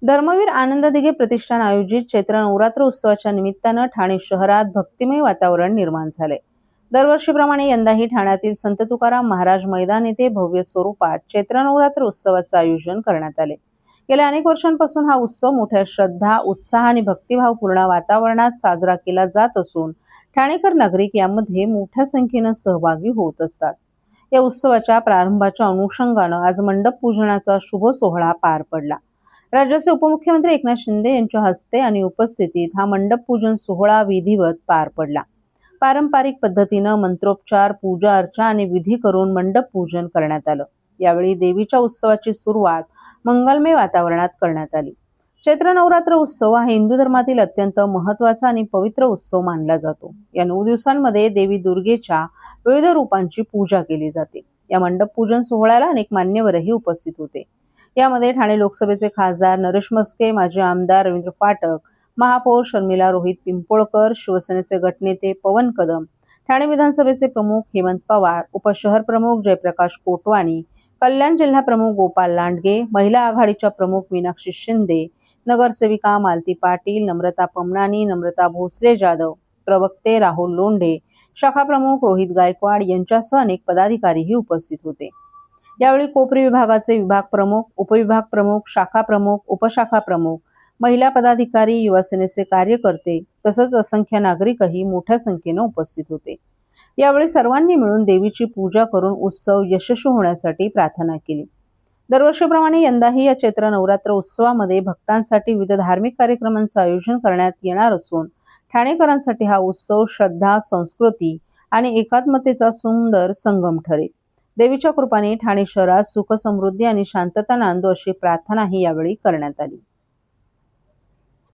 धर्मवीर आनंद दिघे प्रतिष्ठान आयोजित चैत्र नवरात्र उत्सवाच्या निमित्तानं ठाणे शहरात भक्तिमय वातावरण निर्माण झाले। दरवर्षीप्रमाणे यंदाही ठाण्यातील संत तुकाराम महाराज मैदान येथे भव्य स्वरूपात चैत्र नवरात्र उत्सवाचे आयोजन करण्यात आले। गेल्या अनेक वर्षांपासून हा उत्सव मोठ्या श्रद्धा, उत्साह आणि भक्तिभावपूर्ण वातावरणात साजरा केला जात असून ठाणेकर नागरिक यामध्ये मोठ्या संख्येने सहभागी होत असतात। या उत्सवाच्या प्रारंभाच्या अनुषंगाने आज मंडप पूजनाचा शुभ सोहळा पार पडला। राज्याचे उपमुख्यमंत्री एकनाथ शिंदे यांच्या हस्ते आणि उपस्थितीत हा मंडप पूजन सोहळा विधिवत पार पडला। पारंपरिक पद्धतीने मंत्रोपचार, पूजा अर्चा आणि विधी करून मंडप पूजन करण्यात आलं। यावेळी देवीच्या उत्सवाची सुरुवात मंगलमय वातावरणात करण्यात आली। चैत्र नवरात्र उत्सव हा हिंदू धर्मातील अत्यंत महत्त्वाचा आणि पवित्र उत्सव मानला जातो। या 9 दिवसांमध्ये देवी दुर्गेच्या विविध रूपांची पूजा केली जाते। या मंडप पूजन सोहळ्याला अनेक मान्यवरही उपस्थित होते। यामध्ये ठाणे लोकसभेचे खासदार नरेश मस्के, माजी आमदार रवींद्र फाटक, महापौर शर्मिला रोहित पिंपोळकर, शिवसेनेचे गटनेते पवन कदम, ठाणे विधानसभेचे प्रमुख हेमंत पवार, उपशहर प्रमुख जयप्रकाश कोटवानी, कल्याण जिल्हा प्रमुख गोपाल लांडगे, महिला आघाडीच्या प्रमुख मीनाक्षी शिंदे, नगरसेविका मालती पाटील, नम्रता पमनानी, नम्रता भोसले जाधव, प्रवक्ते राहुल लोंढे, शाखा प्रमुख रोहित गायकवाड यांच्यासह अनेक पदाधिकारीही उपस्थित होते। यावेळी कोपरी विभागाचे विभाग प्रमुख, उपविभाग प्रमुख, शाखा प्रमुख, उपशाखा प्रमुख, महिला पदाधिकारी, युवासेनेचे कार्यकर्ते तसंच असंख्य नागरिकही मोठ्या संख्येने उपस्थित होते। यावेळी सर्वांनी मिळून देवीची पूजा करून उत्सव यशस्वी होण्यासाठी प्रार्थना केली। दरवर्षीप्रमाणे यंदाही या चैत्र नवरात्र उत्सवामध्ये भक्तांसाठी विविध धार्मिक कार्यक्रमांचे आयोजन करण्यात येणार असून ठाणेकरांसाठी हा उत्सव श्रद्धा, संस्कृती आणि एकात्मतेचा सुंदर संगम ठरेल। देवीच्या कृपेने ठाणे शहरात सुख, समृद्धी आणि शांतता नांदो अशी प्रार्थनाही यावेळी करण्यात आली।